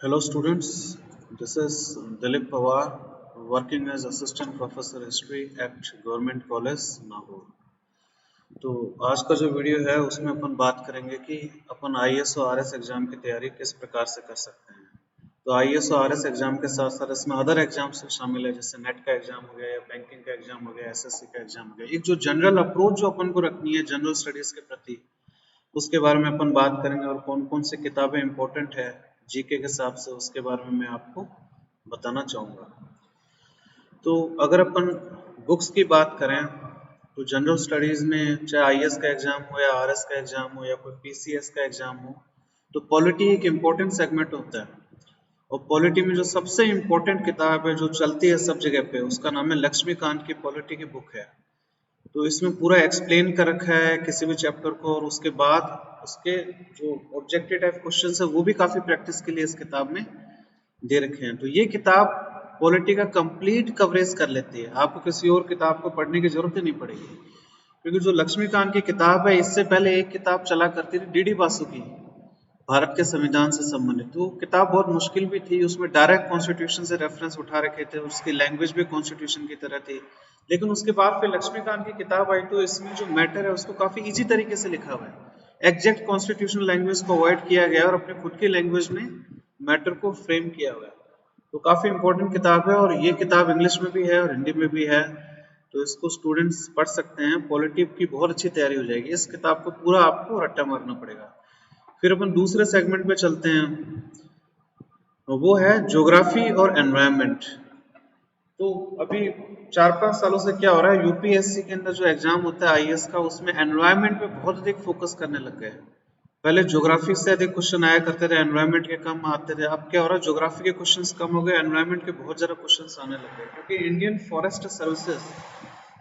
Hello students, this is Dilip Pawar working as Assistant Professor History at Government College Nagaur। तो आज का जो video है उसमें अपन बात करेंगे कि अपन IAS और RS एग्जाम की तैयारी किस प्रकार से कर सकते हैं। तो IAS और RS एग्जाम के साथ साथ इसमें अदर एग्जाम्स भी शामिल है, जैसे नेट का एग्जाम हो गया या बैंकिंग का एग्जाम हो गया, SSC का एग्जाम हो गया। एक जो जनरल अप्रोच जो अपन को रखनी है जनरल स्टडीज के प्रति, उसके बारे में अपन बात करेंगे और कौन कौन सी किताबें इंपॉर्टेंट है जीके के हिसाब से, उसके बारे में मैं आपको बताना चाहूँगा। तो अगर अपन बुक्स की बात करें तो जनरल स्टडीज़ में चाहे आईएएस का एग्ज़ाम हो या आरएस का एग्ज़ाम हो या कोई पीसीएस का एग्ज़ाम हो, तो पॉलिटी एक इम्पोर्टेंट सेगमेंट होता है। और पॉलिटी में जो सबसे इम्पोर्टेंट किताब है जो चलती है सब जगह पे, उसका नाम है लक्ष्मीकांत की पॉलिटी की बुक है। तो इसमें पूरा एक्सप्लेन कर रखा है किसी भी चैप्टर को, और उसके बाद उसके जो ऑब्जेक्टिव टाइप क्वेश्चन है वो भी काफ़ी प्रैक्टिस के लिए इस किताब में दे रखे हैं। तो ये किताब पॉलिटी का कंप्लीट कवरेज कर लेती है, आपको किसी और किताब को पढ़ने की जरूरत ही नहीं पड़ेगी। क्योंकि जो लक्ष्मीकांत की किताब है, इससे पहले एक किताब चला करती थी डीडी बासु की, भारत के संविधान से संबंधित। तो किताब बहुत मुश्किल भी थी, उसमें डायरेक्ट कॉन्स्टिट्यूशन से रेफरेंस उठा रखे थे, उसकी लैंग्वेज भी कॉन्स्टिट्यूशन की तरह थी। लेकिन उसके बाद फिर लक्ष्मीकांत की किताब आई तो इसमें जो मैटर है उसको काफी इजी तरीके से लिखा हुआ है। एग्जैक्ट कॉन्स्टिट्यूशनल लैंग्वेज को अवॉइड किया गया और अपने खुद की लैंग्वेज में मैटर को फ्रेम किया हुआ है। तो काफी इंपॉर्टेंट किताब है, और ये किताब इंग्लिश में भी है और हिंदी में भी है, तो इसको स्टूडेंट्स पढ़ सकते हैं। पॉलिटी की बहुत अच्छी तैयारी हो जाएगी। इस किताब को पूरा आपको रट्टा मारना पड़ेगा। फिर अपन दूसरे सेगमेंट पे चलते हैं, वो है ज्योग्राफी और एनवायरनमेंट। तो अभी 4-5 सालों से क्या हो रहा है, यूपीएससी के अंदर जो एग्जाम होता है आईएएस का, उसमें एनवायरनमेंट पे बहुत अधिक फोकस करने लग गए। पहले ज्योग्राफी से अधिक क्वेश्चन आया करते थे, एनवायरनमेंट के कम आते थे। अब क्या हो रहा है, ज्योग्राफी के क्वेश्चंस कम हो गए, एनवायरनमेंट के बहुत ज्यादा क्वेश्चंस आने लग गए। क्योंकि इंडियन फॉरेस्ट सर्विसेज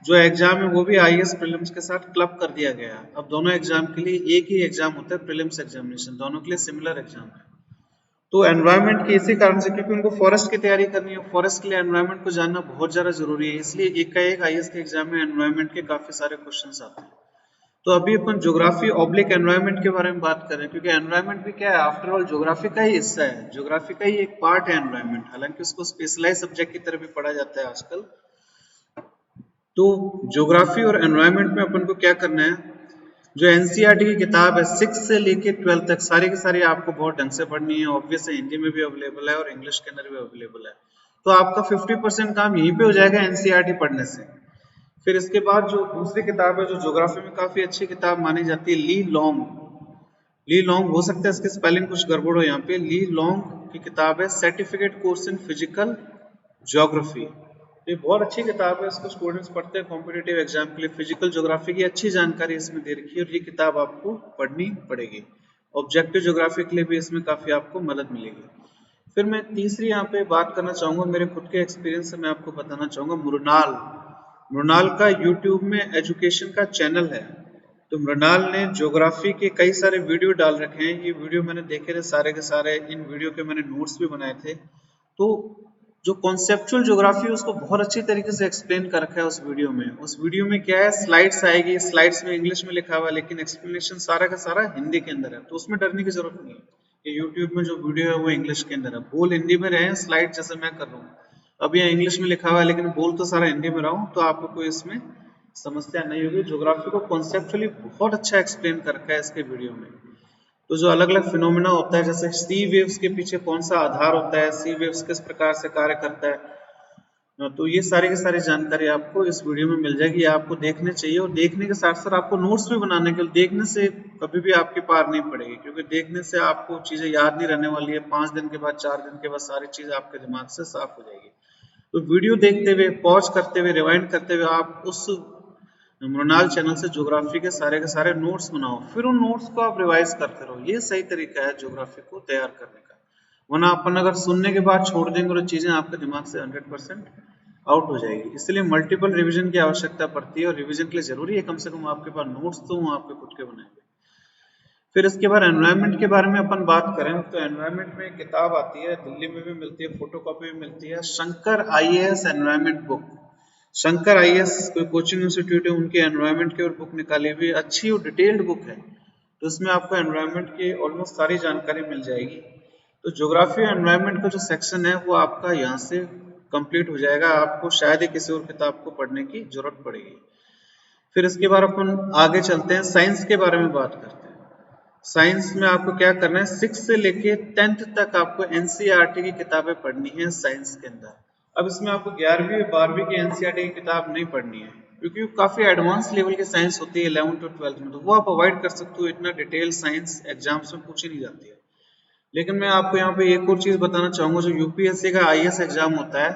जो एग्जाम है वो भी आईएएस प्रीलिम्स के साथ क्लब कर दिया गया है। अब दोनों एग्जाम के लिए एक ही एग्जाम होता है, प्रीलिम्स एग्जामिनेशन, दोनों के लिए सिमिलर एग्जाम है। तो एनवायरनमेंट के इसी कारण से, क्योंकि उनको फॉरेस्ट की तैयारी करनी है, फॉरेस्ट के लिए एनवायरनमेंट को जानना बहुत ज्यादा जरूरी है, इसलिए एक का एक आईएएस के एग्जाम में एनवायरनमेंट के काफी सारे क्वेश्चंस आते हैं। तो अभी अपन ज्योग्राफी ऑब्लिक एनवायरनमेंट के बारे में बात करें, क्योंकि एनवायरनमेंट भी क्या है, आफ्टर ऑल ज्योग्राफी का ही हिस्सा है, ज्योग्राफी का ही एक पार्ट है एनवायरनमेंट। हालांकि उसको स्पेशलाइज सब्जेक्ट की तरह भी पढ़ा जाता है आजकल। तो ज्योग्राफी और एनवायरनमेंट में अपन को क्या करना है, जो एनसीईआरटी की किताब है 6 से लेके 12 तक सारी की सारी आपको बहुत ढंग से पढ़नी है। ऑब्वियस है, हिंदी में भी अवेलेबल है और इंग्लिश के अंदर भी अवेलेबल है। तो आपका 50% काम यहीं पे हो जाएगा एनसीईआरटी पढ़ने से। फिर इसके बाद जो दूसरी किताब है जो ज्योग्राफी में काफी अच्छी किताब मानी जाती है, ली लॉन्ग। ली लॉन्ग, हो सकता है इसके स्पेलिंग कुछ गड़बड़ हो यहाँ पे, ली लॉन्ग की किताब है certificate course in physical geography. ये बहुत अच्छी किताब है, इसको स्टूडेंट्स पढ़ते हैं कॉम्पिटिटिव एग्जाम के लिए। फिजिकल ज्योग्राफी की अच्छी जानकारी इसमें दे रखी है, और ये किताब आपको पढ़नी पड़ेगी। ऑब्जेक्टिव ज्योग्राफी के लिए भी इसमें काफी आपको मदद मिलेगी। फिर मैं तीसरी यहाँ पे बात करना चाहूंगा, मेरे खुद के एक्सपीरियंस से मैं आपको बताना चाहूंगा, मृणाल। मृणाल का यूट्यूब में एजुकेशन का चैनल है। तो मृणाल ने ज्योग्राफी के कई सारे वीडियो डाल रखे हैं, ये वीडियो मैंने देखे थे सारे के सारे, इन वीडियो के मैंने नोट्स भी बनाए थे। तो जो कॉन्सेप्चुअल ज्योग्राफी है उसको बहुत अच्छी तरीके से एक्सप्लेन कर रखा है उस वीडियो में। उस वीडियो में क्या है, स्लाइड्स आएगी, स्लाइड्स में इंग्लिश में लिखा हुआ है, लेकिन एक्सप्लेनेशन सारा का सारा हिंदी के अंदर है। तो उसमें डरने की जरूरत नहीं है कि यूट्यूब में जो वीडियो है वो इंग्लिश के अंदर है। बोल हिंदी में रहे, स्लाइड जैसे मैं कर रहा हूँ, अब यहाँ इंग्लिश में लिखा हुआ है लेकिन बोल तो सारा हिंदी में रहा हूँ, तो आपको कोई इसमें समस्या नहीं होगी। ज्योग्राफी को कॉन्सेप्चुअली बहुत अच्छा एक्सप्लेन कर रखा है इसके वीडियो में। तो जो अलग अलग फिनोमेना होता है, जैसे सी वेव्स के पीछे कौन सा आधार होता है, सी वेव्स किस प्रकार से कार्य करता है, तो ये सारी की सारी जानकारी आपको इस वीडियो में मिल जाएगी। आपको देखने चाहिए, और देखने के साथ साथ आपको नोट्स भी बनाने के लिए, देखने से कभी भी आपकी पार नहीं पड़ेगी, क्योंकि देखने से आपको चीजें याद नहीं रहने वाली है। 5 दिन के बाद, 4 दिन के बाद सारी चीज आपके दिमाग से साफ हो जाएगी। तो वीडियो देखते हुए, पॉज करते हुए, रिवाइंड करते हुए आप उस मृणाल चैनल से ज्योग्राफी के सारे नोट्स बनाओ, फिर उन नोट्स को आप रिवाइज करते रहो। ये सही तरीका है ज्योग्राफी को तैयार करने का। वरना अपन अगर सुनने के बाद छोड़ देंगे तो चीजें आपके दिमाग से 100% आउट हो जाएगी। इसलिए मल्टीपल रिवीजन की आवश्यकता पड़ती है, और रिवीजन के लिए जरूरी है कम से कम आपके पास नोट्स तो आपके खुद के बनाएंगे। फिर इसके बाद एनवायरनमेंट के बारे में अपन बात करें तो एनवायरनमेंट में एक किताब आती है, दिल्ली में भी मिलती है, फोटोकॉपी भी मिलती है, Shankar IAS environment book. Shankar IAS कोई कोचिंग इंस्टीट्यूट है, उनके एनवायरनमेंट की और बुक निकाली हुई, अच्छी और डिटेल्ड बुक है। तो इसमें आपको एनवायरनमेंट की ऑलमोस्ट सारी जानकारी मिल जाएगी। तो ज्योग्राफी और एनवायरनमेंट का जो सेक्शन है वो आपका यहाँ से कंप्लीट हो जाएगा, आपको शायद ही किसी और किताब को पढ़ने की जरूरत पड़ेगी। फिर इसके बाद अपन आगे चलते हैं, साइंस के बारे में बात करते हैं। साइंस में आपको क्या करना है, 6 से लेके 10th तक आपको एनसीईआरटी की किताबें पढ़नी है साइंस के अंदर। अब इसमें आपको 11वीं और 12वीं की एनसीईआरटी की किताब नहीं पढ़नी है, क्योंकि वो काफी एडवांस लेवल की साइंस होती है 11th और 12th में, तो वो आप अवॉइड कर सकते हो, इतना डिटेल साइंस एग्जाम्स में पूछी नहीं जाती है। लेकिन मैं आपको यहाँ पे एक और चीज बताना चाहूंगा, जो यूपीएससी का आईएएस एग्जाम होता है,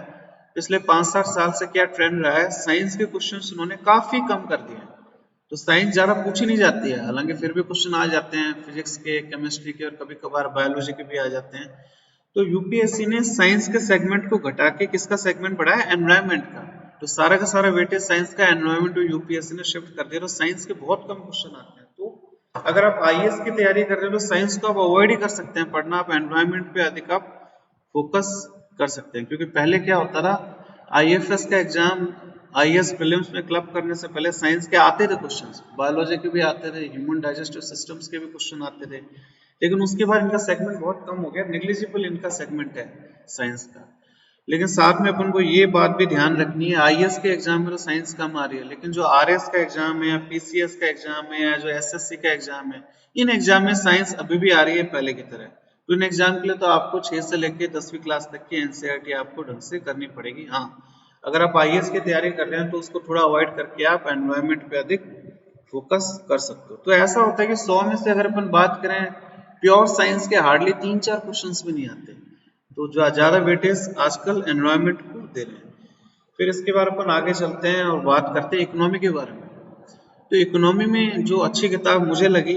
पिछले 5-7 साल से क्या ट्रेंड रहा है, साइंस के क्वेश्चंस उन्होंने काफी कम कर दिए हैं। तो साइंस ज्यादा पूछी नहीं जाती है, हालांकि फिर भी क्वेश्चन आ जाते हैं फिजिक्स के, केमिस्ट्री के और कभी कभार बायोलॉजी के भी आ जाते हैं। तो यूपीएससी ने साइंस के सेगमेंट को घटा के किसका सेगमेंट बढ़ाया, एनवायरनमेंट का। तो सारा का सारा वेटेज साइंस का एनवायरनमेंट तो यूपीएससी ने शिफ्ट कर दिया, तो साइंस के बहुत कम क्वेश्चन आते हैं। तो अगर आप आईएएस की तैयारी कर रहे हो तो साइंस को आप अवॉइड ही कर सकते हैं पढ़ना, आप एनवायरनमेंट पे अधिक आप फोकस कर सकते हैं। क्योंकि पहले क्या होता था, आईएफएस का एग्जाम, आईएएस प्रीलिम्स में क्लब करने से पहले साइंस के आते थे क्वेश्चंस, बायोलॉजी के भी आते थे, ह्यूमन डाइजेस्टिव सिस्टम्स के भी क्वेश्चन आते थे, लेकिन उसके बाद इनका सेगमेंट बहुत कम हो गया, नेग्लिजिबल इनका सेगमेंट है साइंस का। लेकिन साथ में अपन को ये बात भी ध्यान रखनी है, आईएएस के एग्जाम में तो साइंस कम आ रही है, लेकिन जो आरएस का एग्जाम है या पीसीएस का एग्जाम है या जो एसएससी का एग्जाम है, इन एग्जाम में साइंस अभी भी आ रही है पहले की तरह। तो इन एग्जाम के लिए तो आपको 6 से लेकर 10वीं क्लास तक की एनसीईआरटी आपको ढंग से करनी पड़ेगी। हाँ, अगर आप आईएएस की तैयारी कर रहे हैं तो उसको थोड़ा अवॉइड करके आप एनवायरनमेंट पे अधिक फोकस कर सकते हो। तो ऐसा होता है कि 100 में से अगर अपन बात करें, प्योर साइंस के हार्डली 3-4 क्वेश्चंस भी नहीं आते, तो जो ज्यादा वेटेज आजकल एनवायरनमेंट को दे रहे हैं। फिर इसके बाद अपन आगे चलते हैं और बात करते हैं इकोनॉमी के बारे में। तो इकोनॉमी में जो अच्छी किताब मुझे लगी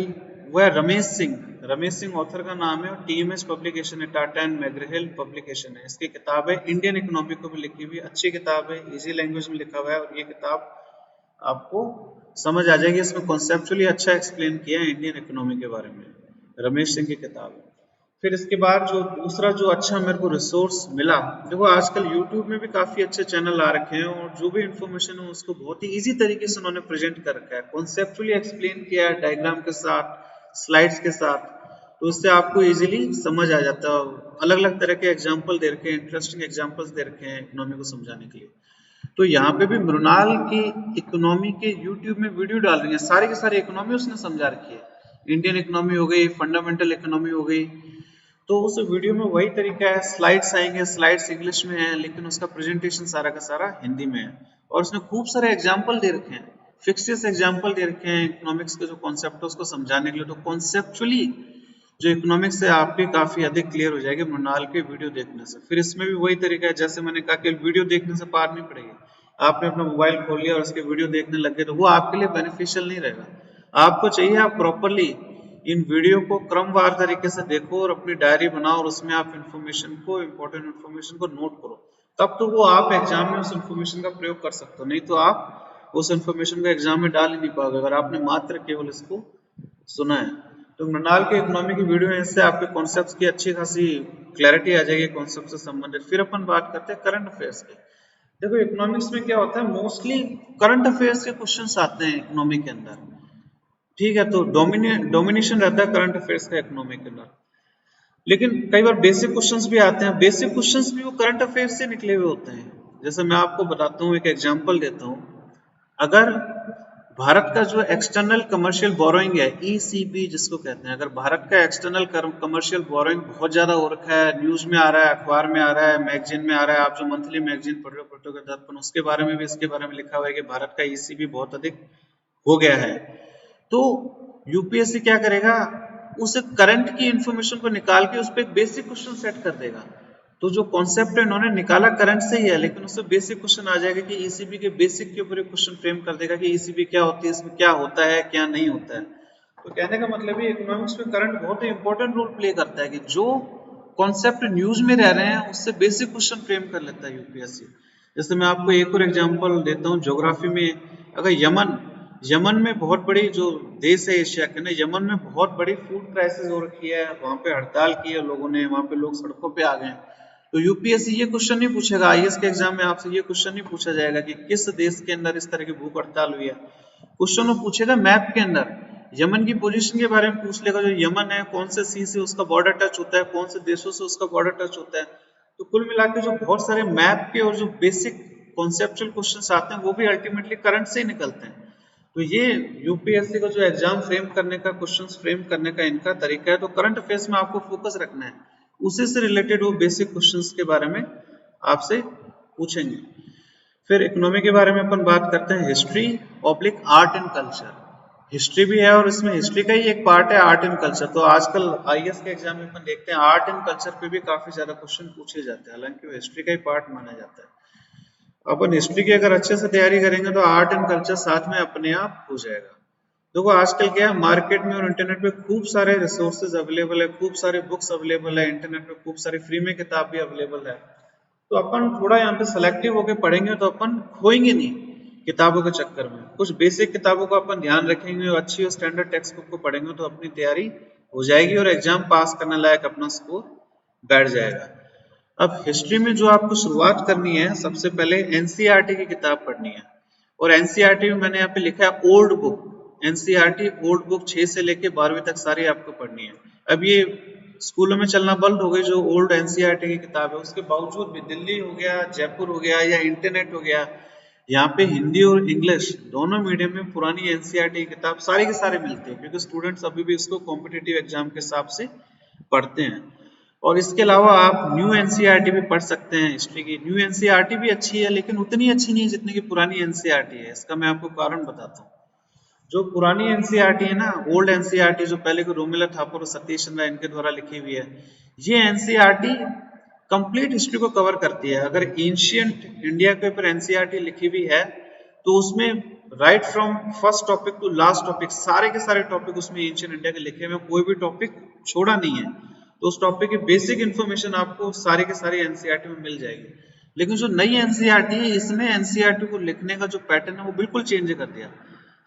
वो है रमेश सिंह ऑथर का नाम है, और टीएमएच पब्लिकेशन है, टाटा एंड मैकग्रा-हिल पब्लिकेशन है। इसकी किताब है, इंडियन इकोनॉमी को भी लिखी हुई, अच्छी किताब है, इजी लैंग्वेज में लिखा हुआ है, और ये किताब आपको समझ आ जाएगी। इसमें कॉन्सेप्चुअली अच्छा एक्सप्लेन किया है इंडियन इकोनॉमी के बारे में, रमेश सिंह की किताब है। फिर इसके बाद जो दूसरा जो अच्छा मेरे को रिसोर्स मिला, देखो आजकल यूट्यूब में भी काफी अच्छे चैनल आ रखे हैं, और जो भी इंफॉर्मेशन है उसको बहुत ही इजी तरीके से उन्होंने प्रेजेंट कर रखा है, कॉन्सेप्चुअली एक्सप्लेन किया है, डायग्राम के साथ, स्लाइड्स के साथ, तो उससे आपको इजीली समझ आ जाता है। अलग अलग तरह के एग्जाम्पल दे रखे हैं, इंटरेस्टिंग एग्जाम्पल्स दे रखे हैं इकोनॉमी को समझाने के लिए। तो यहाँ पे भी मृणाल की इकोनॉमी के यूट्यूब में वीडियो डाल रही है, सारी की सारी इकोनॉमी उसने समझा रखी है, इंडियन इकोनॉमी हो गई, फंडामेंटल इकोनॉमी हो गई। तो उस वीडियो में वही तरीका है, स्लाइड्स आएंगे, स्लाइड्स इंग्लिश में है, लेकिन उसका प्रेजेंटेशन सारा का सारा हिंदी में है, और उसने खूब सारे एग्जाम्पल दे रखे हैं, फिक्सियस एग्जाम्पल दे रखे हैं इकोनॉमिक्स के जो कॉन्सेप्ट है उसको समझाने के लिए। तो कॉन्सेप्चुअली जो इकोनॉमिक्स है आपकी काफी अधिक क्लियर हो जाएगी मृणाल के वीडियो देखने से। फिर इसमें भी वही तरीका है, जैसे मैंने कहा कि वीडियो देखने से पार नहीं पड़ेगी, आपने अपना मोबाइल खोल लिया और उसके वीडियो देखने लग गए तो वो आपके लिए बेनिफिशियल नहीं रहेगा। आपको चाहिए आप प्रॉपरली इन वीडियो को क्रमवार तरीके से देखो और अपनी डायरी बनाओ, और उसमें आप इन्फॉर्मेशन को, इंपॉर्टेंट इन्फॉर्मेशन को नोट करो, तब तो वो आप एग्जाम में उस इन्फॉर्मेशन का प्रयोग कर सकते हो, नहीं तो आप उस इन्फॉर्मेशन को एग्जाम में डाल ही नहीं पाओगे अगर आपने मात्र केवल इसको सुना है। तो मृणाल के इकोनॉमी की वीडियो है, इससे आपके कॉन्सेप्ट्स की अच्छी खासी क्लैरिटी आ जाएगी कॉन्सेप्ट से संबंधित। फिर अपन बात करते हैं करंट अफेयर्स की। देखो इकोनॉमिक्स में क्या होता है, मोस्टली करंट अफेयर्स के क्वेश्चंस आते हैं इकोनॉमी के अंदर, ठीक है, तो डोमिनेशन रहता है करंट अफेयर्स का इकोनॉमी के अंदर। लेकिन कई बार बेसिक क्वेश्चंस भी आते हैं, बेसिक क्वेश्चंस भी वो करंट अफेयर्स से निकले हुए होते हैं। जैसे मैं आपको बताता हूँ, एक एग्जांपल देता हूँ, अगर भारत का जो एक्सटर्नल कमर्शियल बोरोइंग है, ईसीबी जिसको कहते हैं, अगर भारत का एक्सटर्नल कमर्शियल बोरोइंग बहुत ज्यादा हो रखा है, न्यूज में आ रहा है, अखबार में आ रहा है, मैगजीन में आ रहा है, आप जो मंथली मैगजीन पढ़ रहे हो दर्पण, उसके बारे में भी, इसके बारे में लिखा हुआ है कि भारत का ईसीबी बहुत अधिक हो गया है, तो यूपीएससी क्या करेगा, उस करंट की इंफॉर्मेशन को निकाल के उस पर एक बेसिक क्वेश्चन सेट कर देगा। तो जो कॉन्सेप्ट है इन्होंने निकाला करंट से ही है, लेकिन उससे बेसिक क्वेश्चन आ जाएगा कि ईसीबी के बेसिक के ऊपर एक क्वेश्चन फ्रेम कर देगा कि ईसीबी क्या होती है, इसमें क्या होता है, क्या नहीं होता है। तो कहने का मतलब है इकोनॉमिक्स में करंट बहुत ही इंपॉर्टेंट रोल प्ले करता है कि जो कॉन्सेप्ट न्यूज में रह रहे हैं उससे बेसिक क्वेश्चन फ्रेम कर लेता है यूपीएससी। जैसे मैं आपको एक और एग्जाम्पल देता हूँ, ज्योग्राफी में अगर यमन में बहुत बड़ी जो देश है एशिया के ना, यमन में बहुत बड़ी फूड क्राइसिस हो रखी है, वहां पे हड़ताल की है लोगों ने, वहां पे लोग सड़कों पे आ गए। तो यूपीएससी ये क्वेश्चन नहीं पूछेगा, आईएएस के एग्जाम में आपसे ये क्वेश्चन नहीं पूछा जाएगा कि किस देश के अंदर इस तरह की भूख हड़ताल हुई है। क्वेश्चन वो पूछेगा मैप के अंदर, यमन की पोजीशन के बारे में पूछ लेगा, जो यमन है कौन से सी से उसका बॉर्डर टच होता है, कौन से देशों से उसका बॉर्डर टच होता है। तो कुल मिला के जो बहुत सारे मैप के और जो बेसिक कॉन्सेप्चुअल क्वेश्चंस आते हैं वो भी अल्टीमेटली करंट से ही निकलते हैं। तो ये यूपीएससी का जो एग्जाम फ्रेम करने का, क्वेश्चंस फ्रेम करने का इनका तरीका है। तो करंट अफेयर्स में आपको फोकस रखना है, उसी से रिलेटेड वो बेसिक क्वेश्चंस के बारे में आपसे पूछेंगे। फिर इकोनॉमी के बारे में अपन बात करते हैं, history oblique art and culture. History भी है और इसमें हिस्ट्री का ही एक पार्ट है आर्ट एंड कल्चर। तो आजकल आईएएस के एग्जाम में अपन देखते हैं आर्ट एंड कल्चर पे भी काफी ज्यादा क्वेश्चन पूछे जाते हैं, हालांकि वो हिस्ट्री का ही पार्ट माना जाता है। अपन हिस्ट्री की अगर अच्छे से तैयारी करेंगे तो आर्ट एंड कल्चर साथ में अपने आप हो जाएगा। देखो आजकल क्या है, मार्केट में और इंटरनेट पे खूब सारे रिसोर्सेज अवेलेबल है, खूब सारे बुक्स अवेलेबल है, इंटरनेट पे खूब सारी फ्री में किताब भी अवेलेबल है। तो अपन थोड़ा यहाँ पे सेलेक्टिव होकर पढ़ेंगे तो अपन खोएंगे नहीं किताबों के चक्कर में। कुछ बेसिक किताबों का अपन ध्यान रखेंगे और अच्छी और स्टैंडर्ड टेक्स्ट बुक को पढ़ेंगे तो अपनी तैयारी हो जाएगी और एग्जाम पास करने लायक अपना स्कोर बैठ जाएगा। अब हिस्ट्री में जो आपको शुरुआत करनी है, सबसे पहले एनसीईआरटी की किताब पढ़नी है। और एनसीईआरटी में मैंने यहाँ पे लिखा है old book, NCERT old book 6 से लेके 12वीं तक सारी आपको पढ़नी है। अब ये स्कूलों में चलना बंद हो गई जो ओल्ड एनसीईआरटी की किताब है, उसके बावजूद भी दिल्ली हो गया, जयपुर हो गया या इंटरनेट हो गया, यहाँ पे हिंदी और इंग्लिश दोनों मीडियम में पुरानी एनसीईआरटी की किताब सारी के सारे मिलते हैं, क्योंकि स्टूडेंट्स अभी भी इसको कॉम्पिटिटिव एग्जाम के हिसाब से पढ़ते हैं। और इसके अलावा आप न्यू एनसीईआरटी भी पढ़ सकते हैं हिस्ट्री की। न्यू एनसीईआरटी भी अच्छी है लेकिन उतनी अच्छी नहीं है जितनी की पुरानी एनसीईआरटी है। इसका मैं आपको कारण बताता हूँ। जो पुरानी एनसीईआरटी है ना, ओल्ड एनसीईआरटी जो पहले को रोमिला थापर और सतीश चंद्रा इनके द्वारा लिखी हुई है, ये एनसीईआरटी कंप्लीट हिस्ट्री को कवर करती है। अगर एंशिएंट इंडिया के ऊपर एनसीईआरटी लिखी हुई है तो उसमें right from first topic to last topic सारे के सारे टॉपिक उसमें एंशिएंट इंडिया के लिखे हुए, कोई भी टॉपिक छोड़ा नहीं है। तो उस टॉपिक की बेसिक इन्फॉर्मेशन आपको सारी के सारी एनसीईआरटी में मिल जाएगी। लेकिन जो नई एनसीईआरटी है इसमें एनसीईआरटी को लिखने का जो पैटर्न है वो बिल्कुल चेंज कर दिया।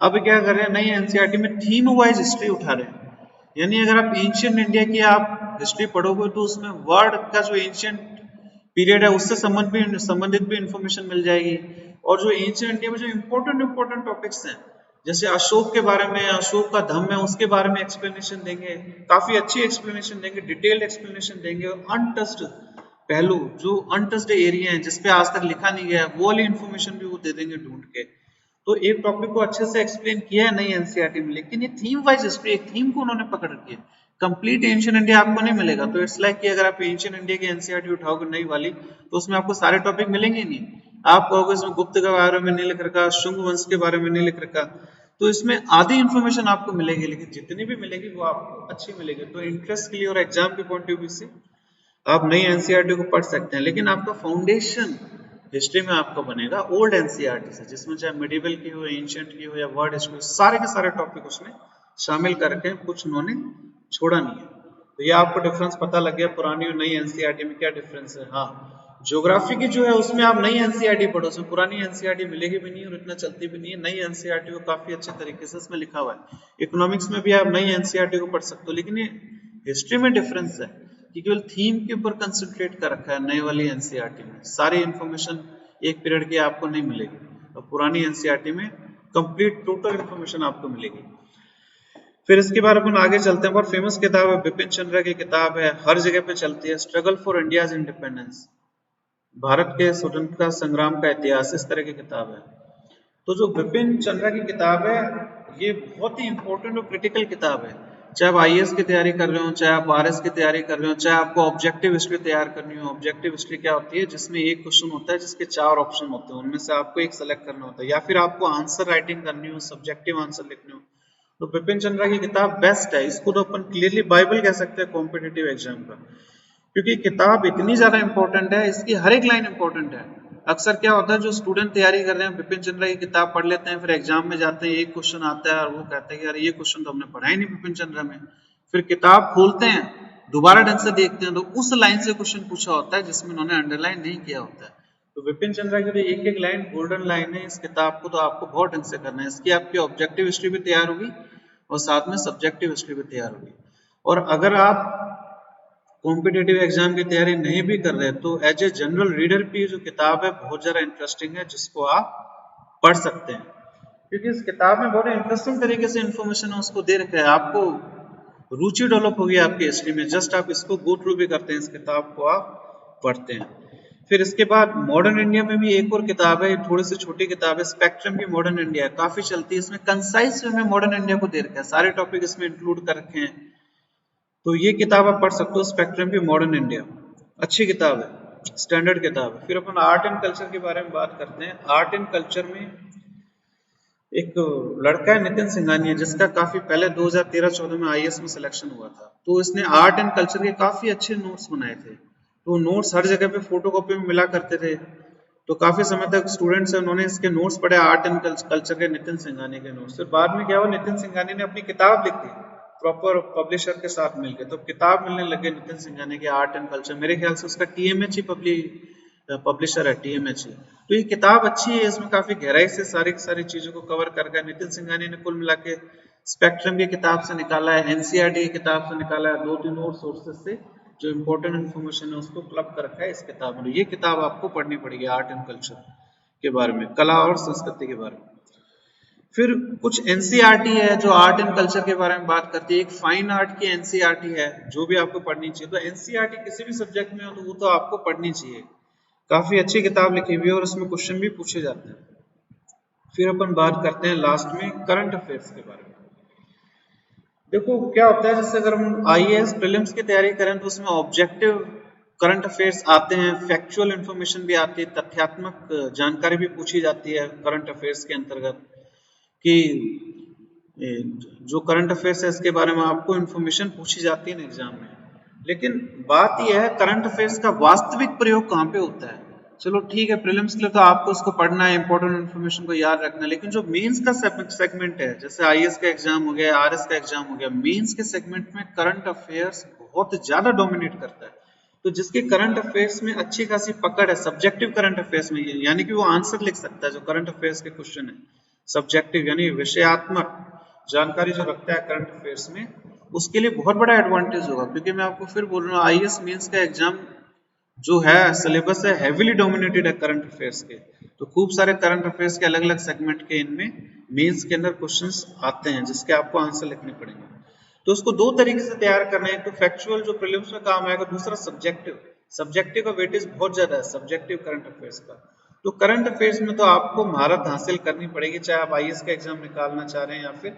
अब क्या कर रहे हैं, नई एनसीईआरटी में थीम वाइज हिस्ट्री उठा रहे हैं। यानी अगर आप एंशिएंट इंडिया की आप हिस्ट्री पढ़ोगे तो उसमें वर्ड का जो एंशिएंट पीरियड है उससे संबंधित भी इंफॉर्मेशन मिल जाएगी। और जो एंशिएंट इंडिया में जो इंपॉर्टेंट टॉपिक्स हैं, जैसे अशोक के बारे में, अशोक का धम्म है उसके बारे में एक्सप्लेनेशन देंगे, काफी अच्छी एक्सप्लेनेशन देंगे, डिटेल्ड एक्सप्लेनेशन देंगे। और अनटच्ड पहलू, जो अनटच्ड एरिया है जिसपे आज तक लिखा नहीं गया, वो वाली इंफॉर्मेशन भी वो दे देंगे ढूंढ के। तो एक टॉपिक को अच्छे से एक्सप्लेन किया है नई एनसीईआरटी में, लेकिन ये थीम वाइज हिस्ट्री, एक थीम को उन्होंने पकड़ रखी है। कंप्लीट एंशिएंट इंडिया आपको नहीं मिलेगा। तो इट्स लाइक कि अगर आप एंशिएंट इंडिया की एनसीईआरटी उठाओगे नई वाली तो उसमें आपको सारे टॉपिक मिलेंगे नहीं। आप कहोगे इसमें गुप्त के बारे में नहीं लिख रखा, शुंग वंश के बारे में नहीं लिख रखा, तो इसमें आधी इंफॉर्मेशन आपको मिलेगी, लेकिन जितनी भी मिलेगी वो आपको अच्छी मिलेगी। तो इंटरेस्ट के लिए और एग्जाम के पॉइंट ऑफ व्यू से आप नई एनसीईआरटी को पढ़ सकते हैं, लेकिन आपका फाउंडेशन हिस्ट्री में आपका बनेगा ओल्ड एनसीईआरटी से, जिसमें चाहे मिडिवल की हो, एंशिएंट की हो या वर्ल्ड हिस्ट्री, सारे के सारे टॉपिक उसमें शामिल करके कुछ उन्होंने छोड़ा नहीं है। तो ये आपको डिफरेंस पता लग गया पुरानी और नई एनसीईआरटी में क्या डिफरेंस है। हाँ, ज्योग्राफी की जो है उसमें आप नई एनसीईआरटी पढ़ो, उसमें पुरानी एनसीईआरटी मिलेगी भी नहीं और इतना चलती भी नहीं है। नई एनसीईआरटी को काफी अच्छे तरीके से इसमें लिखा हुआ है। इकोनॉमिक्स में भी आप नई एनसीईआरटी को पढ़ सकते हो, लेकिन ये हिस्ट्री में डिफरेंस है कि केवल थीम के ऊपर कंसंट्रेट कर रखा है नई वाली एनसीईआरटी में। सारी इंफॉर्मेशन एक पीरियड की आपको नहीं मिलेगी और पुरानी एनसीईआरटी में कंप्लीट टोटल इंफॉर्मेशन आपको मिलेगी। फिर इसके बाद अपन आगे चलते हैं। बहुत फेमस किताब है, बिपिन चंद्रा की किताब है, हर जगह पे चलती है, struggle for India's independence, Bharat के स्वतंत्रता संग्राम का इतिहास, इस तरह की किताब है। तो जो बिपिन चंद्रा की किताब है ये बहुत ही इंपॉर्टेंट और क्रिटिकल किताब है। चाहे आप आईएएस की तैयारी कर रहे हो, चाहे आप आरएस की तैयारी कर रहे हो, चाहे आपको ऑब्जेक्टिव हिस्ट्री तैयार करनी हो। ऑब्जेक्टिव हिस्ट्री क्या होती है, जिसमें एक क्वेश्चन होता है जिसके 4 ऑप्शन होते हैं, उनमें से आपको एक सेलेक्ट करना होता है, या फिर आपको आंसर राइटिंग करनी हो, सब्जेक्टिव आंसर लिखने हो। तो बिपिन चंद्रा की किताब बेस्ट है। इसको तो अपन क्लियरली बाइबल कह सकते हैं कॉम्पिटिटिव एग्जाम का, क्योंकि किताब इतनी ज्यादा इंपॉर्टेंट है, इसकी हर एक लाइन इंपॉर्टेंट है। अक्सर क्या होता है, जो स्टूडेंट तैयारी कर रहे हैं बिपिन चंद्रा की किताब पढ़ लेते हैं, फिर एग्जाम में जाते हैं, एक क्वेश्चन आता है और वो कहते हैं कि यार ये क्वेश्चन तो हमने पढ़ा ही नहीं बिपिन चंद्रा में। फिर किताब खोलते हैं, दोबारा ढंग से देखते हैं तो उस लाइन से क्वेश्चन पूछा होता है जिसमें उन्होंने अंडरलाइन नहीं किया होता है। तो बिपिन चंद्रा की एक एक लाइन गोल्डन लाइन है इस किताब को, तो आपको बहुत ढंग से करना है। इसकी आपकी ऑब्जेक्टिव हिस्ट्री भी तैयार होगी और साथ में सब्जेक्टिव हिस्ट्री भी तैयार होगी। और अगर आप कॉम्पिटिटिव एग्जाम की तैयारी नहीं भी कर रहे तो एज ए जनरल रीडर की जो किताब है बहुत ज्यादा इंटरेस्टिंग है, जिसको आप पढ़ सकते हैं। क्योंकि इस किताब में बहुत इंटरेस्टिंग तरीके से इन्फॉर्मेशन है उसको दे रखा है, आपको रुचि डेवलप होगी आपकी हिस्ट्री में, जस्ट आप इसको गो थ्रू भी करते हैं, इस किताब को आप पढ़ते हैं। फिर इसके बाद मॉडर्न इंडिया में भी एक और किताब है, थोड़ी सी छोटी किताब है, स्पेक्ट्रम की मॉडर्न इंडिया, काफी चलती है, इसमें कंसाइज वे में मॉडर्न इंडिया को दे रखा है, सारे टॉपिक इसमें इंक्लूड कर रखे हैं। तो ये किताब आप पढ़ सकते हो, स्पेक्ट्रम की मॉडर्न इंडिया, अच्छी किताब है, स्टैंडर्ड किताब है। फिर अपन आर्ट एंड कल्चर के बारे में बात करते हैं। आर्ट एंड कल्चर में एक लड़का है नितिन सिंघानिया, जिसका काफी पहले 2013-14 में आईएएस में सिलेक्शन हुआ था। तो इसने आर्ट एंड कल्चर के काफी अच्छे नोट्स बनाए थे। तो नोट्स हर जगह पे फोटोकॉपी में मिला करते थे, तो काफी समय तक स्टूडेंट्स हैं उन्होंने इसके नोट्स पढ़े, आर्ट एंड कल्चर के, नितिन सिंघानिया के नोट्स। फिर बाद में क्या हुआ, नितिन सिंघानिया ने अपनी किताब लिख दी प्रॉपर पब्लिशर के साथ मिलकर, तो किताब मिलने लगे नितिन सिंघानिया की आर्ट एंड कल्चर। मेरे ख्याल से उसका टीएमएच ही पब्लिशर है, टीएमएच ही। तो ये किताब अच्छी है, इसमें काफी गहराई से सारी की सारी चीजों को कवर करके नितिन सिंघानिया ने कुल मिला के स्पेक्ट्रम की किताब से निकाला है, एनसीईआरटी की किताब से निकाला है, 2-3 और सोर्सेस से जो इम्पोर्टेंट इन्फॉर्मेशन है उसको क्लब कर रखा है इस किताब में। ये किताब आपको पढ़नी पड़ेगी आर्ट एंड कल्चर के बारे में, कला और संस्कृति के बारे में। फिर कुछ एनसीईआरटी है जो आर्ट एंड कल्चर के बारे में बात करती है। एक फाइन आर्ट की एनसीईआरटी है जो भी आपको पढ़नी चाहिए। तो एनसीईआरटी किसी भी सब्जेक्ट में हो तो वो तो आपको पढ़नी चाहिए, काफी अच्छी किताब लिखी हुई है और उसमें क्वेश्चन भी पूछे जाते हैं। फिर अपन बात करते हैं लास्ट में करंट अफेयर्स के बारे में। देखो क्या होता है, जैसे अगर हम आईएएस प्रीलिम्स की तैयारी करें तो उसमें ऑब्जेक्टिव करंट अफेयर्स आते हैं, फैक्चुअल इंफॉर्मेशन भी आती है, तथ्यात्मक जानकारी भी पूछी जाती है करंट अफेयर्स के अंतर्गत, कि जो करंट अफेयर्स है इसके बारे में आपको इंफॉर्मेशन पूछी जाती है एग्जाम में। लेकिन बात यह है करंट अफेयर्स का वास्तविक प्रयोग कहाँ पे होता है। चलो ठीक है, प्रीलिम्स के लिए तो आपको उसको पढ़ना है, इंपॉर्टेंट इन्फॉर्मेशन को याद रखना है, लेकिन जो मेंस का सेगमेंट है, जैसे आईएएस का एग्जाम हो गया, आरएस का एग्जाम हो गया, मेंस के सेगमेंट में करंट अफेयर्स बहुत ज्यादा डोमिनेट करता है। तो जिसके करंट अफेयर्स में अच्छी खासी पकड़ है, सब्जेक्टिव करंट अफेयर्स में, यानी कि वो आंसर लिख सकता है जो करंट अफेयर्स के क्वेश्चन है, सब्जेक्टिव यानी विषयात्मक जानकारी जो रखता है करंट अफेयर्स में, उसके लिए बहुत बड़ा एडवांटेज होगा। क्योंकि मैं आपको फिर बोल रहा हूँ, आईएएस मेंस का एग्जाम जो है, सिलेबस है हेवीली डोमिनेटेड है करंट अफेयर्स के। तो खूब सारे करंट अफेयर्स के अलग अलग सेगमेंट के इनमें मेंस के अंदर क्वेश्चंस आते हैं जिसके आपको आंसर लिखने पड़ेंगे। तो उसको दो तरीके से तैयार करना है, एक तो फैक्चुअल जो प्रीलिम्स में काम आएगा, दूसरा सब्जेक्टिव। सब्जेक्टिव का वेटेज बहुत ज्यादा है, सब्जेक्टिव करंट अफेयर्स का। तो करंट अफेयर्स में तो आपको महारत हासिल करनी पड़ेगी, चाहे आप आईएएस का एग्जाम निकालना चाह रहे हैं या फिर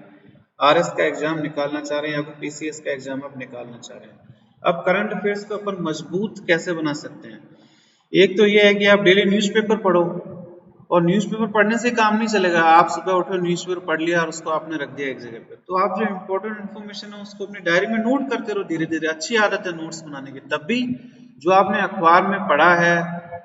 आरएस का एग्जाम निकालना चाह रहे हैं या फिर पीसीएस का एग्जाम आप निकालना चाह रहे हैं। अब करंट अफेयर्स को अपन मजबूत कैसे बना सकते हैं, एक तो ये है कि आप डेली न्यूज़पेपर पढ़ो, और न्यूज़पेपर पढ़ने से काम नहीं चलेगा। आप सुबह उठो, न्यूज़पेपर पढ़ लिया और उसको आपने रख दिया एक जगह पे, तो आप जो इम्पोर्टेंट इन्फॉर्मेशन है उसको अपनी डायरी में नोट करते रहो धीरे धीरे। अच्छी आदत है नोट्स बनाने की, तब भी जो आपने अखबार में पढ़ा है,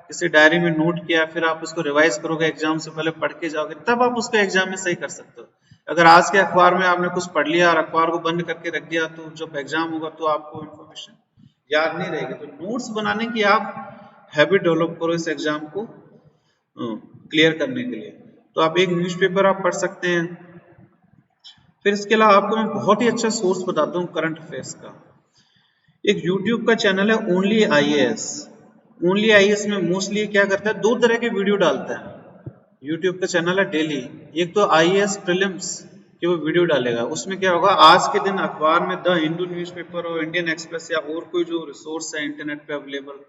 किसी डायरी में नोट किया, फिर आप उसको रिवाइज करोगे, एग्जाम से पहले पढ़ के जाओगे, तब आप उसको एग्जाम में सही कर सकते हो। अगर आज के अखबार में आपने कुछ पढ़ लिया और अखबार को बंद करके रख दिया, तो जब एग्जाम होगा तो आपको इन्फॉर्मेशन याद नहीं रहेगी। तो नोट्स बनाने की आप हैबिट डेवलप करो इस एग्जाम को क्लियर करने के लिए। तो आप एक न्यूज़पेपर आप पढ़ सकते हैं। फिर इसके अलावा आपको मैं बहुत ही अच्छा सोर्स बताता हूँ करंट अफेयर्स का। एक यूट्यूब का चैनल है ओनली आईएएस। ओनली आईएएस में मोस्टली क्या करता है, दो तरह के वीडियो डालता है। यूट्यूब का चैनल है डेली, एक तो आईएएस प्रीलिम्स की वो वीडियो डालेगा, उसमें क्या होगा, आज के दिन अखबार में द हिंदू न्यूज़पेपर और इंडियन एक्सप्रेस या और कोई जो रिसोर्स है इंटरनेट पे अवेलेबल,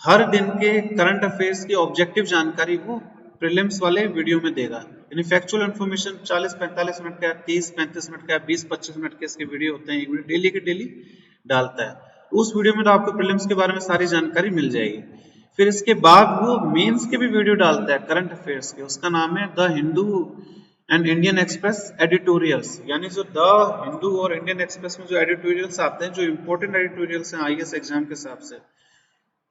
हर दिन के करंट अफेयर्स की ऑब्जेक्टिव जानकारी वो प्रीलिम्स वाले वीडियो में देगा। यानी फैक्चुअल इन्फॉर्मेशन 40-45 मिनट का, 30-35 मिनट का, 20-25 मिनट के इसके वीडियो होते हैं, एक वीडियो डेली के डेली डालता है। तो उस वीडियो में तो आपको प्रीलिम्स के बारे में सारी जानकारी मिल जाएगी। फिर इसके बाद वो मेंस के भी वीडियो डालता है करंट अफेयर्स के, उसका नाम है the Hindu and Indian express editorials. यानी जो द हिंदू और इंडियन एक्सप्रेस में जो एडिटोरियल्स आते हैं, जो इंपॉर्टेंट एडिटोरियल्स हैं आईएएस एग्जाम के हिसाब से,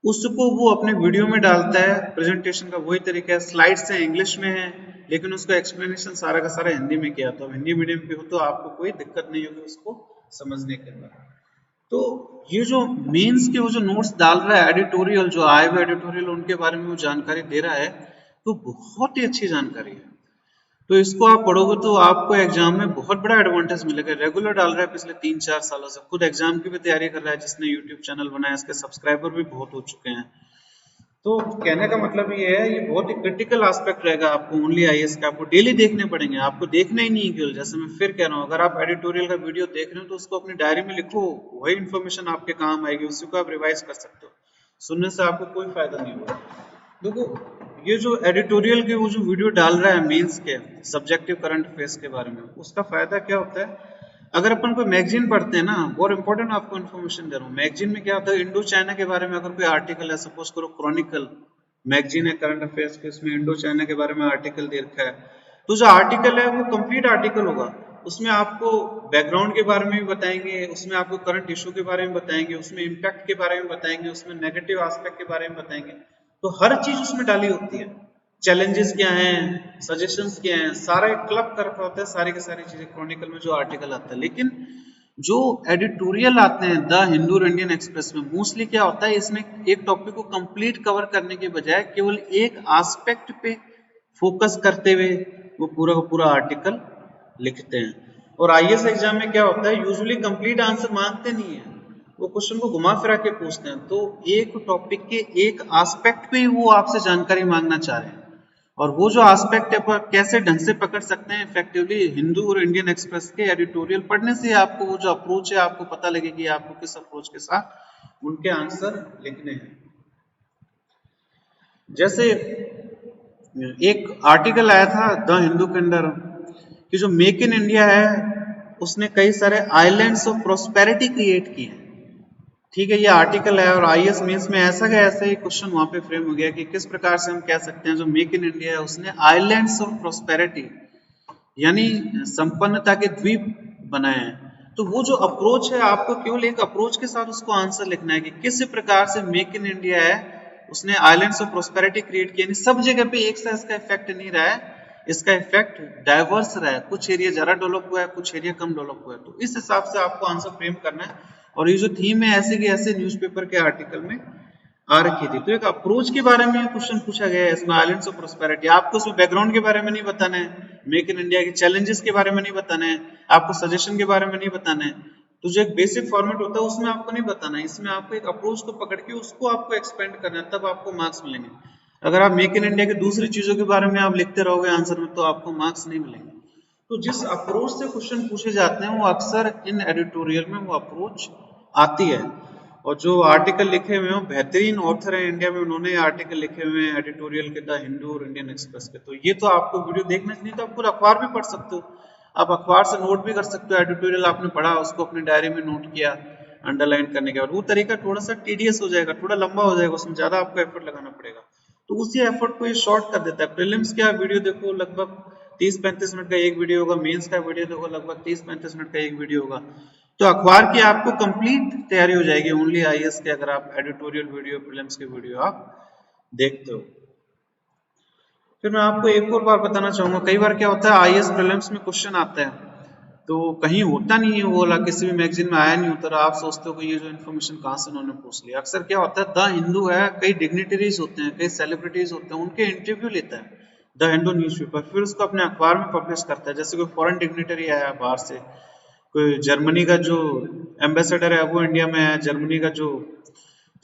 उसको वो अपने वीडियो में डालता है। प्रेजेंटेशन का वही तरीका है, स्लाइड्स हैं इंग्लिश में है, लेकिन उसको एक्सप्लेनेशन सारा का सारा हिंदी में किया। तो हिंदी मीडियम पे हो तो आपको कोई दिक्कत नहीं होगी उसको समझने के अंदर। तो ये जो मेंस के वो जो नोट्स डाल रहा है, एडिटोरियल जो आए हुए एडिटोरियल उनके बारे में वो जानकारी दे रहा है, तो बहुत ही अच्छी जानकारी है। तो इसको आप पढ़ोगे तो आपको एग्जाम में बहुत बड़ा एडवांटेज मिलेगा। रेगुलर डाल रहा है पिछले 3-4 सालों से, खुद एग्जाम की भी तैयारी कर रहा है, जिसने यूट्यूब चैनल बनाया, इसके सब्सक्राइबर भी बहुत हो चुके हैं। तो कहने का मतलब ये है, ये बहुत ही क्रिटिकल एस्पेक्ट रहेगा आपको ओनली आईएएस का, आपको डेली देखने पड़ेंगे, आपको देखना ही नहीं है केवल। जैसे मैं फिर कह रहा हूँ, अगर आप एडिटोरियल का वीडियो देख रहे हो तो उसको अपनी डायरी में लिखो, वही इन्फॉर्मेशन आपके काम आएगी, उसी को आप रिवाइज कर सकते हो। सुनने से आपको कोई फायदा नहीं होगा। देखो, ये जो एडिटोरियल के वो जो वीडियो डाल रहा है मेंस के सब्जेक्टिव करंट अफेयर्स के बारे में, उसका फायदा क्या होता है? अगर अपन कोई मैगजीन पढ़ते हैं ना, बहुत इंपॉर्टेंट आपको इन्फॉर्मेशन दे रहा हूँ, मैगजीन में क्या होता है, इंडो चाइना के बारे में अगर कोई आर्टिकल है, सपोज करो क्रॉनिकल मैगजीन है करंट अफेयर्स के, इसमें इंडो चाइना के बारे में आर्टिकल दे रखा है, तो जो आर्टिकल है वो कंप्लीट आर्टिकल होगा, उसमें आपको बैकग्राउंड के बारे में भी बताएंगे, उसमें आपको करंट इशू के बारे में बताएंगे, उसमें इम्पैक्ट के बारे में बताएंगे, उसमें नेगेटिव एस्पेक्ट के बारे में बताएंगे, तो हर चीज उसमें डाली होती है। चैलेंजेस क्या हैं, सजेशंस क्या हैं, सारा एक क्लब कर रखा होता है, सारी की सारी चीजें क्रॉनिकल में जो आर्टिकल आता है। लेकिन जो एडिटोरियल आते हैं द हिंदू और इंडियन एक्सप्रेस में, मोस्टली क्या होता है, इसमें एक टॉपिक को कंप्लीट कवर करने के बजाय केवल एक एस्पेक्ट पे फोकस करते हुए वो पूरा का पूरा आर्टिकल लिखते हैं। और आईएएस एग्जाम में क्या होता है, यूजुअली कंप्लीट आंसर मांगते नहीं है, वो क्वेश्चन को घुमा फिरा के पूछते हैं, तो एक टॉपिक के एक एस्पेक्ट पे ही वो आपसे जानकारी मांगना चाह रहे हैं, और वो जो एस्पेक्ट है कैसे ढंग से पकड़ सकते हैं इफेक्टिवली, हिंदू और इंडियन एक्सप्रेस के एडिटोरियल पढ़ने से आपको वो जो अप्रोच है आपको पता लगेगी, आपको किस अप्रोच के साथ उनके आंसर लिखने हैं। जैसे एक आर्टिकल आया था द हिंदू के अंदर कि जो मेक इन इंडिया है उसने कई सारे आइलैंड्स ऑफ प्रोस्पेरिटी क्रिएट किए हैं। ठीक है, ये आर्टिकल है, और आईएएस मेंस में ऐसा का ऐसा ही क्वेश्चन वहां पे फ्रेम हो गया कि किस प्रकार से हम कह सकते हैं जो मेक इन इंडिया है उसने आइलैंड्स ऑफ प्रोस्पेरिटी यानी संपन्नता के द्वीप बनाए हैं। तो वो जो अप्रोच है, आपको केवल एक अप्रोच के साथ उसको आंसर लिखना है कि किस प्रकार से मेक इन इंडिया है उसने आइलैंड्स ऑफ प्रोस्पेरिटी क्रिएट किया। सब जगह पे एक सा इसका इफेक्ट नहीं रहा है, इसका इफेक्ट डाइवर्स रहा है, कुछ एरिया ज्यादा डेवलप हुआ है, कुछ एरिया कम डेवलप हुआ है, तो इस हिसाब से आपको आंसर फ्रेम करना है। और ये जो थीम है ऐसे के ऐसे न्यूज़पेपर के आर्टिकल में आ रखी थी। तो एक अप्रोच के बारे में क्वेश्चन पूछा गया है इसमें, आइलैंड्स ऑफ प्रोस्पेरिटी। आपको उसमें बैकग्राउंड के बारे में नहीं बताना है, मेक इन इंडिया के चैलेंजेस के बारे में नहीं बताना है, आपको सजेशन के बारे में नहीं बताना है, तो जो एक बेसिक फॉर्मेट होता है उसमें आपको नहीं बताना है, इसमें आपको एक अप्रोच को पकड़ के उसको आपको एक्सपेंड करना है, तब आपको मार्क्स मिलेंगे। अगर आप मेक इन इंडिया की दूसरी चीजों के बारे में आप लिखते रहोगे आंसर में, तो आपको मार्क्स नहीं मिलेंगे। तो जिस अप्रोच से क्वेश्चन पूछे जाते हैं वो अक्सर इन एडिटोरियल में वो अप्रोच आती है। और जो आर्टिकल लिखे हुए हैं बेहतरीन ऑथर है इंडिया में, उन्होंने आर्टिकल लिखे हुए हैं एडिटोरियल के द हिंदू और इंडियन एक्सप्रेस के। तो ये तो आपको वीडियो देखना चाहिए, तो आप पूरा अखबार भी पढ़ सकते हो, आप अखबार से नोट भी कर सकते हो, एडिटोरियल आपने पढ़ा उसको अपनी डायरी में नोट किया अंडरलाइन करने के बाद। वो तरीका थोड़ा सा टीडियस हो जाएगा, थोड़ा लंबा हो जाएगा, उसमें ज्यादा आपको एफर्ट लगाना पड़ेगा, तो उसी एफर्ट को ये शॉर्ट कर देता है। प्रीलिम्स क्या वीडियो देखो लगभग 30-35 मिनट का एक वीडियो होगा, मेंस का वीडियो देखो लगभग 30-35 मिनट का एक वीडियो होगा। तो अखबार की आपको कंप्लीट तैयारी हो जाएगी ओनली आईएएस के, अगर आप एडिटोरियल वीडियो प्रीलिम्स के वीडियो आप देखते हो। फिर मैं आपको एक और बार बताना चाहूंगा, कई बार क्या होता है आईएएस प्रीलिम्स में क्वेश्चन आता है तो कहीं होता नहीं है, वो वाला किसी भी मैगजीन में आया नहीं होता, तो आप सोचते हो कि ये जो इन्फॉर्मेशन कहाँ से उन्होंने पूछ लिया। अक्सर क्या होता है, द हिंदू है, कई डिग्निटरीज होते हैं, कई सेलिब्रिटीज होते हैं, उनके इंटरव्यू लेता है द हिंदू न्यूज़पेपर, फिर उसको अपने अखबार में पब्लिश करता है। जैसे कोई फॉरेन डिग्निटरी आया बाहर से, कोई जर्मनी का जो एम्बेसडर है वो इंडिया में है, जर्मनी का जो,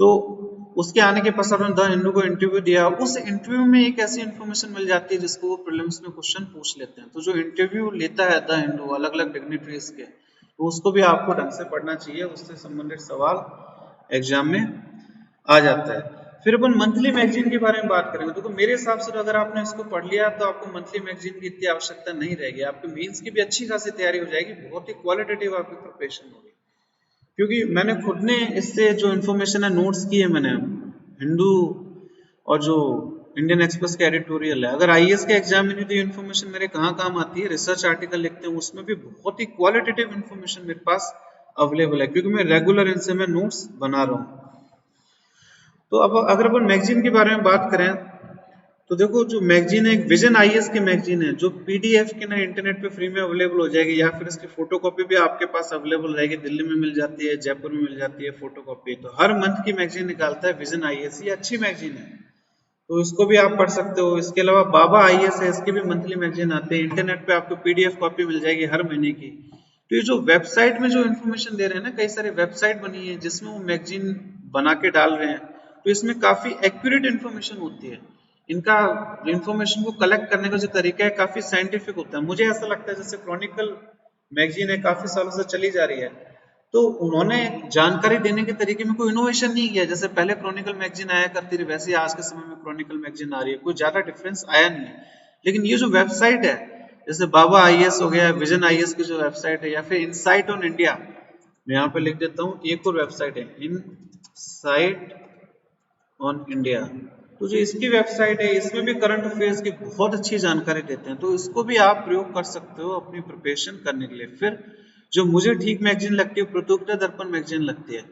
तो उसके आने के पश्चात द हिंदू को इंटरव्यू दिया, उस इंटरव्यू में एक ऐसी इन्फॉर्मेशन मिल जाती है जिसको वो प्रीलिम्स में क्वेश्चन पूछ लेते हैं। तो जो इंटरव्यू लेता है द हिंदू अलग अलग डिग्निटरीज के, तो उसको भी आपको ढंग से पढ़ना चाहिए, उससे संबंधित सवाल एग्जाम में आ जाता है। फिर अपन मंथली मैगजीन के बारे में बात करेंगे। तो मेरे हिसाब से तो अगर आपने इसको पढ़ लिया तो आपको मंथली मैगजीन की इतनी आवश्यकता नहीं रहेगी, आपकी मेंस की भी अच्छी खासी तैयारी हो जाएगी, बहुत ही क्वालिटेटिव आपकी प्रिपरेशन होगी। क्योंकि मैंने खुद ने इससे जो इन्फॉर्मेशन है नोट्स की है मैंने, हिंदू और जो इंडियन एक्सप्रेस का एडिटोरियल है, अगर आईएएस के एग्जाम में नहीं तो ये इन्फॉर्मेशन मेरे कहाँ काम आती है, रिसर्च आर्टिकल लिखते हैं उसमें भी बहुत ही क्वालिटेटिव इन्फॉर्मेशन मेरे पास अवेलेबल है, क्योंकि मैं रेगुलर इनसे मैं नोट्स बना रहा हूँ। तो अब अगर अपन मैगजीन के बारे में बात करें तो देखो, जो मैगजीन है एक विजन आईएएस की मैगजीन है, जो पीडीएफ के ना इंटरनेट पे फ्री में अवेलेबल हो जाएगी, या फिर इसकी फोटोकॉपी भी आपके पास अवेलेबल रहेगी, दिल्ली में मिल जाती है, जयपुर में मिल जाती है फोटोकॉपी। तो हर मंथ की मैगजीन निकालता है विजन आईएएस, ये अच्छी मैगजीन है, तो इसको भी आप पढ़ सकते हो। इसके अलावा बाबा आईएएस है, इसकी भी मंथली मैगजीन आते हैं, इंटरनेट पे आपको पीडीएफ कॉपी मिल जाएगी हर महीने की। तो ये जो वेबसाइट में जो इन्फॉर्मेशन दे रहे हैं ना, कई सारी वेबसाइट बनी है जिसमें वो मैगजीन बना के डाल रहे हैं, तो इसमें काफी एक्यूरेट इन्फॉर्मेशन होती है। इनका इन्फॉर्मेशन को कलेक्ट करने का जो तरीका है काफी साइंटिफिक होता है। मुझे ऐसा लगता है जैसे क्रॉनिकल मैगजीन है, काफी सालों से चली जा रही है, तो उन्होंने जानकारी देने के तरीके में कोई इनोवेशन नहीं किया। जैसे पहले क्रॉनिकल मैगजीन आया करती थी, वैसे ही आज के समय में क्रॉनिकल मैगजीन आ रही है, कोई ज्यादा डिफरेंस आया नहीं है। लेकिन ये जो वेबसाइट है, जैसे बाबा आईएएस हो गया, विजन आईएएस की जो वेबसाइट है, या फिर इनसाइट ऑन इंडिया, मैं यहाँ पे लिख देता हूँ, एक और वेबसाइट है इनसाइट ऑन इंडिया। तो जो इसकी वेबसाइट है, इसमें भी करंट अफेयर्स की बहुत अच्छी जानकारी देते हैं, तो इसको भी आप प्रयोग कर सकते हो अपनी प्रिपरेशन करने के लिए। फिर जो मुझे ठीक मैगजीन लगती है, प्रतियोगिता दर्पण मैगजीन लगती है,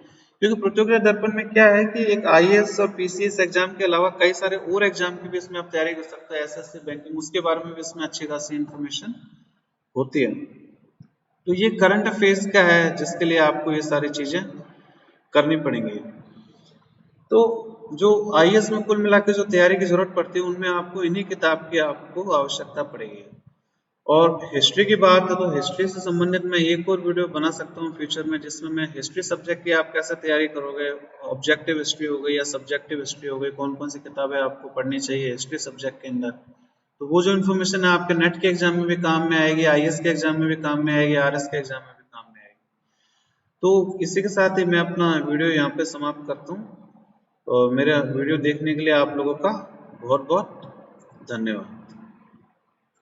क्योंकि प्रतियोगिता दर्पण में क्या है कि एक आईएएस और पीसीएस एग्जाम के अलावा कई सारे और एग्जाम की भी इसमें आप तैयारी कर सकते हैं, एसएससी बैंकिंग, उसके बारे में भी इसमें अच्छी खासी इंफॉर्मेशन होती है। तो ये करंट अफेयर्स का है, जिसके लिए आपको ये सारी चीजें करनी पड़ेंगी। तो जो आईएएस में कुल मिला के जो तैयारी की जरूरत पड़ती है, उनमें आपको इन्हीं किताब की आपको आवश्यकता पड़ेगी। और हिस्ट्री की बात है, तो हिस्ट्री से संबंधित मैं एक और वीडियो बना सकता हूँ फ्यूचर में, जिसमें मैं हिस्ट्री सब्जेक्ट की आप कैसे तैयारी करोगे, ऑब्जेक्टिव हिस्ट्री हो गई या सब्जेक्टिव हिस्ट्री हो गई, कौन कौन सी किताबें आपको पढ़नी चाहिए हिस्ट्री सब्जेक्ट के अंदर, तो वो जो इन्फॉर्मेशन है आपके नेट के एग्जाम में भी काम में आएगी, आईएएस के एग्जाम में भी काम में आएगी, आरएस के एग्जाम में भी काम में आएगी। तो इसी के साथ ही मैं अपना वीडियो यहाँ पे समाप्त करता हूँ, और मेरा वीडियो देखने के लिए आप लोगों का बहुत बहुत धन्यवाद।